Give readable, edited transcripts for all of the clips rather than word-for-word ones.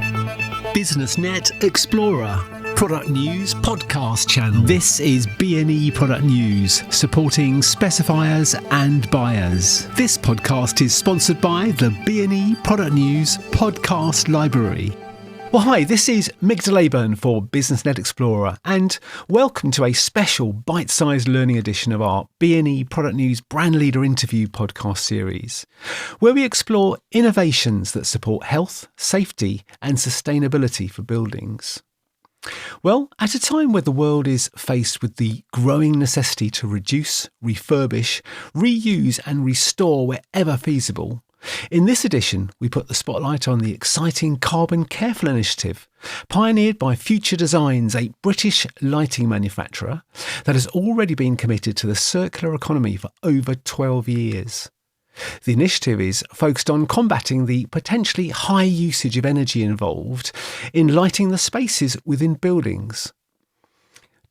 BusinessNet Explorer, product news podcast channel. This is B&E Product News, supporting specifiers and buyers. This podcast is sponsored by the B&E Product News podcast library. Well, hi, this is Mick de Leyburn for BusinessNet Explorer, and welcome to a special bite-sized learning edition of our B&E Product News Brand Leader Interview podcast series, where we explore innovations that support health, safety and sustainability for buildings. Well, at a time where the world is faced with the growing necessity to reduce, refurbish, reuse and restore wherever feasible, in this edition, we put the spotlight on the exciting Carbon Careful initiative, pioneered by Future Designs, a British lighting manufacturer that has already been committed to the circular economy for over 12 years. The initiative is focused on combating the potentially high usage of energy involved in lighting the spaces within buildings.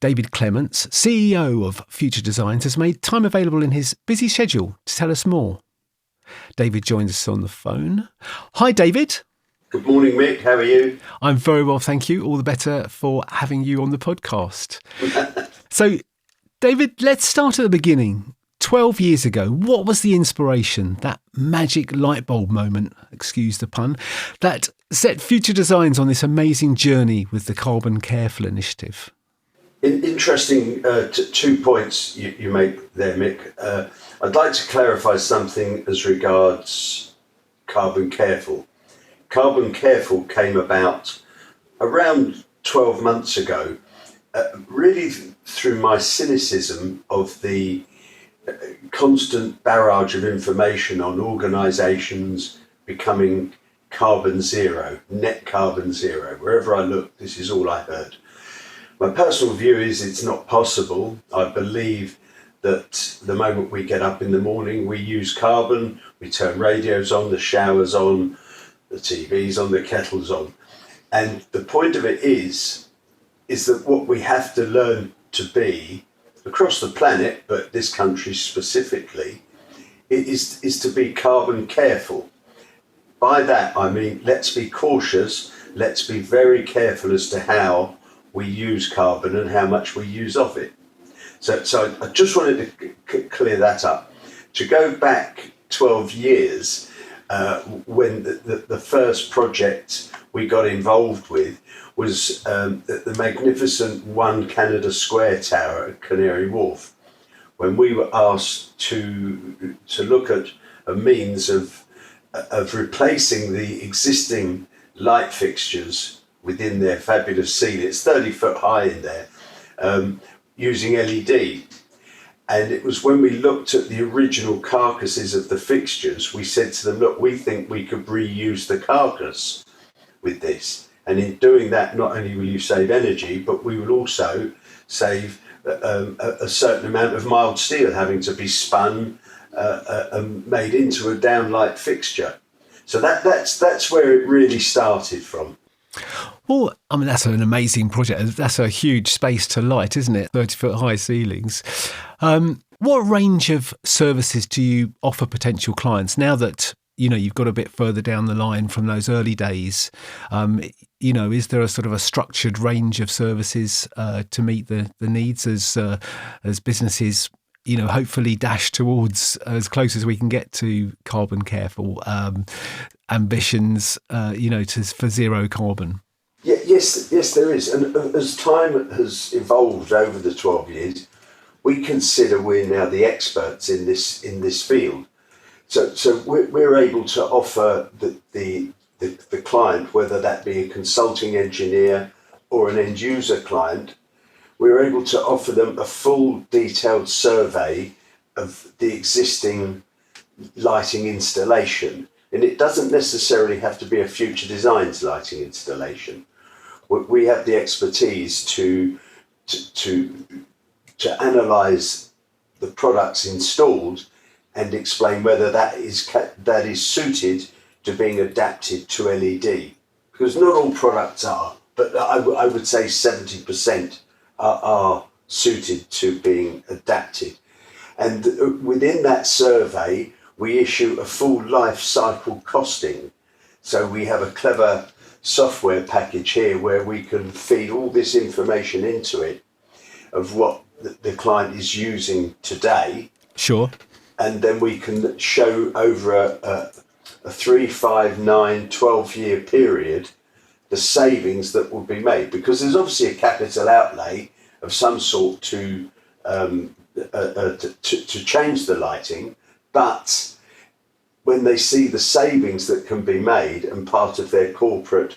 David Clements, CEO of Future Designs, has made time available in his busy schedule to tell us more. David joins us on the phone. Hi, David. Good morning, Mick. How are you? I'm very well, thank you. All the better for having you on the podcast. So, David, let's start at the beginning. 12 years ago, what was the inspiration, that magic light bulb moment, excuse the pun, that set Future Designs on this amazing journey with the Carbon Careful initiative? Interesting 2 points you make there, Mick. I'd like to clarify something as regards Carbon Careful. Carbon Careful came about around 12 months ago, really through my cynicism of the constant barrage of information on organisations becoming carbon zero, net carbon zero. Wherever I looked, this is all I heard. My personal view is it's not possible. I believe that the moment we get up in the morning, we use carbon, we turn radios on, the showers on, the TVs on, the kettles on. And the point of it is that what we have to learn to be across the planet, but this country specifically, is to be carbon careful. By that, I mean, let's be cautious, let's be very careful as to how we use carbon and how much we use of it. So I just wanted to clear that up. To go back 12 years, when the first project we got involved with was the magnificent One Canada Square Tower at Canary Wharf, when we were asked to look at a means of replacing the existing light fixtures within their fabulous ceiling. It's 30 foot high in there, using LED. And it was when we looked at the original carcasses of the fixtures, we said to them, look, we think we could reuse the carcass with this. And in doing that, not only will you save energy, but we will also save a certain amount of mild steel having to be spun and made into a downlight fixture. So that's where it really started from. Well, I mean, that's an amazing project. That's a huge space to light, isn't it? 30-foot high ceilings. What range of services do you offer potential clients now that, you know, you've got a bit further down the line from those early days? Is there a sort of a structured range of services to meet the needs as businesses, hopefully dash towards as close as we can get to carbon careful ambitions, for zero carbon? Yes, there is. And as time has evolved over the 12 years, we consider we're now the experts in this field. So we're able to offer the client, whether that be a consulting engineer or an end user client, we're able to offer them a full detailed survey of the existing lighting installation. And it doesn't necessarily have to be a Future Designs lighting installation. We have the expertise to analyse the products installed and explain whether that is suited to being adapted to LED. Because not all products are, but I would say 70% are suited to being adapted. And within that survey, we issue a full life cycle costing. So we have a clever software package here where we can feed all this information into it of what the client is using today. Sure. And then we can show over a 3, 5, 9, 12-year period the savings that will be made, because there's obviously a capital outlay of some sort to change the lighting, but when they see the savings that can be made and part of their corporate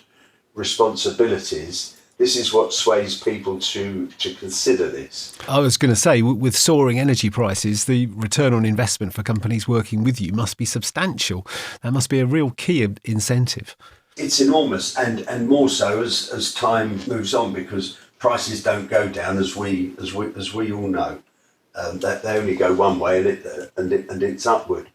responsibilities, this is what sways people to consider this. I was going to say, with soaring energy prices, the return on investment for companies working with you must be substantial. That must be a real key incentive. It's enormous, and more so as time moves on, because prices don't go down, as we all know. That they only go one way, and it's upward.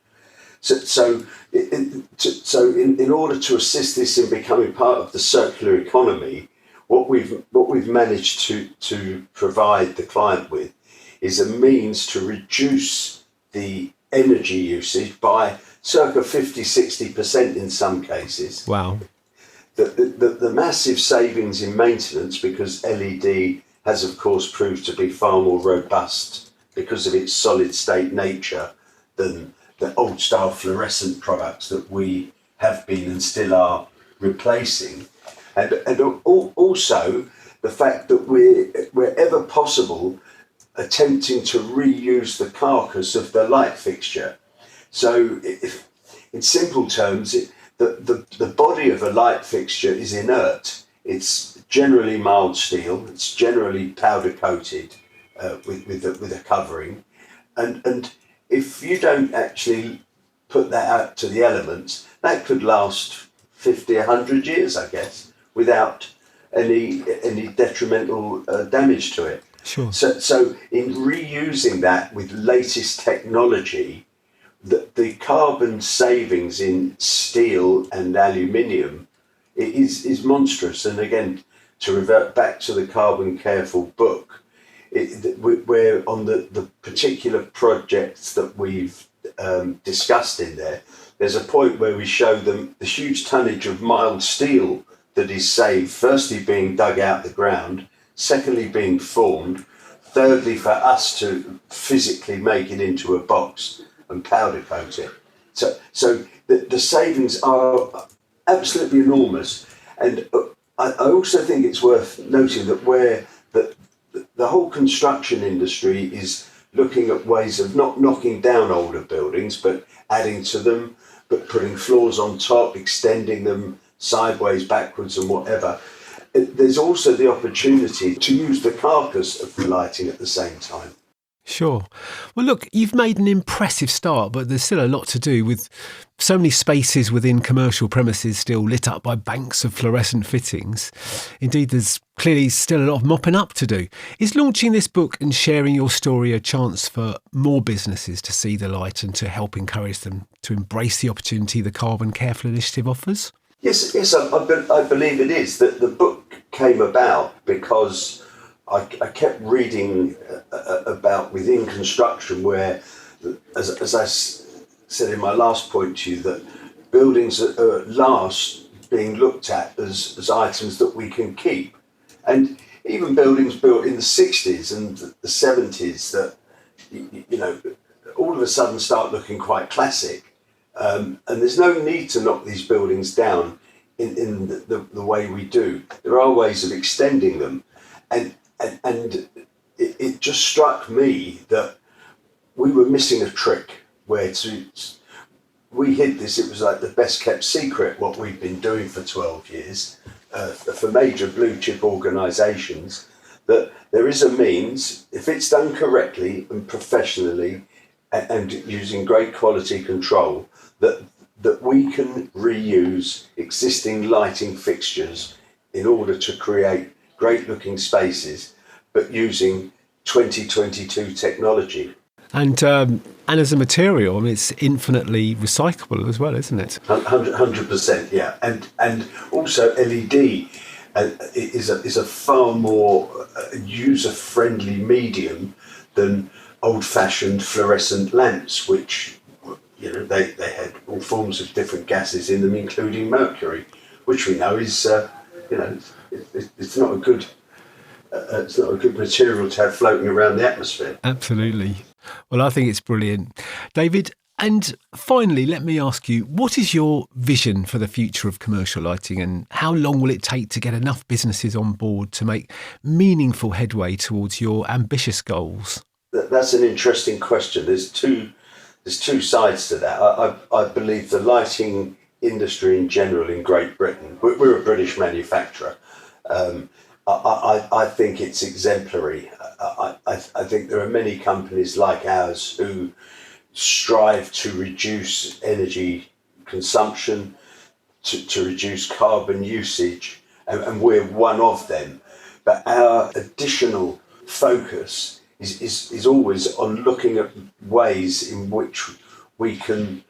So in order to assist this in becoming part of the circular economy, what we've managed to provide the client with is a means to reduce the energy usage by circa 50-60% in some cases. Wow. The massive savings in maintenance, because LED has of course proved to be far more robust because of its solid state nature than the old style fluorescent products that we have been and still are replacing. And also the fact that we're, wherever possible, attempting to reuse the carcass of the light fixture. So if, in simple terms, the body of a light fixture is inert. It's generally mild steel, it's generally powder coated with a covering. And if you don't actually put that out to the elements, that could last 50, 100 years, I guess, without any detrimental damage to it. Sure. So in reusing that with latest technology, the carbon savings in steel and aluminium is monstrous. And again, to revert back to the Carbon Careful book, we're on the particular projects that we've discussed in there. There's a point where we show them the huge tonnage of mild steel that is saved, firstly being dug out the ground, secondly being formed, thirdly for us to physically make it into a box and powder coat it. So the savings are absolutely enormous. And I also think it's worth noting that where the whole construction industry is looking at ways of not knocking down older buildings, but adding to them, but putting floors on top, extending them sideways, backwards and whatever. There's also the opportunity to use the carcass of the lighting at the same time. Sure. Well, look, you've made an impressive start, but there's still a lot to do, with so many spaces within commercial premises still lit up by banks of fluorescent fittings. Indeed, there's clearly still a lot of mopping up to do. Is launching this book and sharing your story a chance for more businesses to see the light and to help encourage them to embrace the opportunity the Carbon Careful initiative offers? Yes, I believe it is. That the book came about because I kept reading about within construction where, as I said in my last point to you, that buildings are at last being looked at as items that we can keep. And even buildings built in the 60s and the 70s that, you know, all of a sudden start looking quite classic. And there's no need to knock these buildings down in the way we do. There are ways of extending them. And it just struck me that we were missing a trick where we hid this. It was like the best kept secret, what we've been doing for 12 years for major blue chip organisations, that there is a means, if it's done correctly and professionally and using great quality control, that we can reuse existing lighting fixtures in order to create great looking spaces, but using 2022 technology. And as a material, I mean, it's infinitely recyclable as well, isn't it? 100%, yeah. And also LED is a far more user-friendly medium than old-fashioned fluorescent lamps, which, you know, they had all forms of different gases in them, including mercury, which we know is, it's not a good. It's not a good material to have floating around the atmosphere. Absolutely. Well, I think it's brilliant. David, and finally, let me ask you, what is your vision for the future of commercial lighting, and how long will it take to get enough businesses on board to make meaningful headway towards your ambitious goals? That's an interesting question. There's two sides to that. I believe the lighting industry in general in Great Britain, we're a British manufacturer. I think it's exemplary. I think there are many companies like ours who strive to reduce energy consumption, to reduce carbon usage, and we're one of them. But our additional focus is always on looking at ways in which we can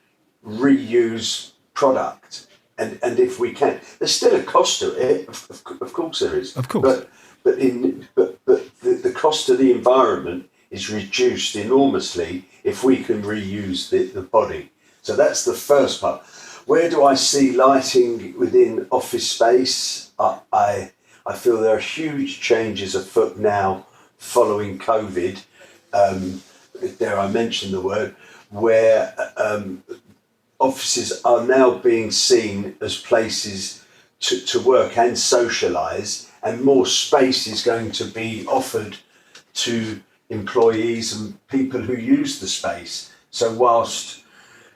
reuse product. And if we can, there's still a cost to it. Of course there is. Of course. But the cost to the environment is reduced enormously if we can reuse the body. So that's the first part. Where do I see lighting within office space? I feel there are huge changes afoot now following COVID. Dare I mention the word, where offices are now being seen as places to work and socialise, and more space is going to be offered to employees and people who use the space. So whilst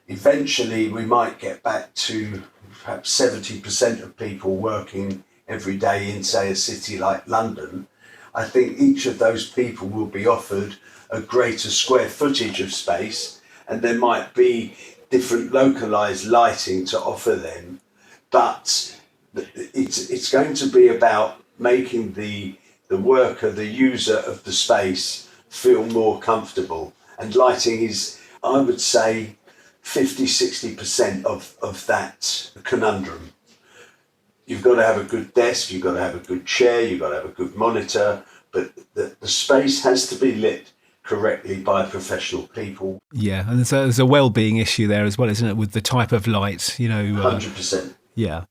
eventually we might get back to perhaps 70% of people working every day in, say, a city like London, I think each of those people will be offered a greater square footage of space, and there might be different localized lighting to offer them, but it's going to be about making the worker, the user of the space, feel more comfortable. And lighting is, I would say, 50-60% of that conundrum. You've got to have a good desk, you've got to have a good chair, you've got to have a good monitor, but the space has to be lit correctly by professional people. Yeah, and there's a well-being issue there as well, isn't it, with the type of light, 100%. Yeah.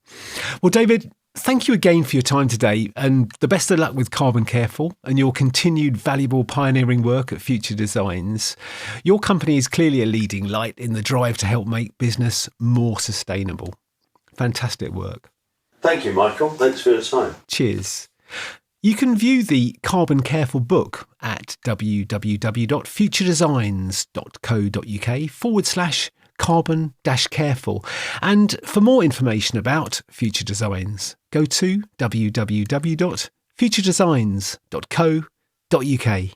Well, David, thank you again for your time today, and the best of luck with Carbon Careful and your continued valuable pioneering work at Future Designs. Your company is clearly a leading light in the drive to help make business more sustainable. Fantastic work. Thank you, Michael. Thanks for your time. Cheers. You can view the Carbon Careful book at www.futuredesigns.co.uk/carbon-careful. And for more information about Future Designs, go to www.futuredesigns.co.uk.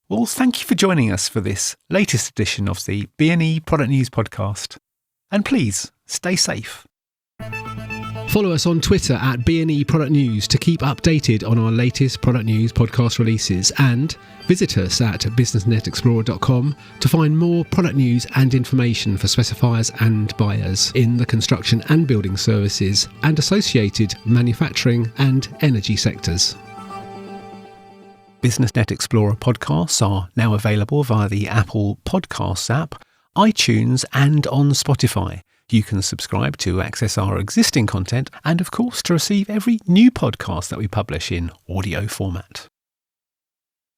Well, thank you for joining us for this latest edition of the B&E Product News podcast. And please stay safe. Follow us on Twitter at B&E Product News to keep updated on our latest product news podcast releases, and visit us at businessnetexplorer.com to find more product news and information for specifiers and buyers in the construction and building services and associated manufacturing and energy sectors. BusinessNet Explorer podcasts are now available via the Apple Podcasts app, iTunes and on Spotify. You can subscribe to access our existing content and, of course, to receive every new podcast that we publish in audio format.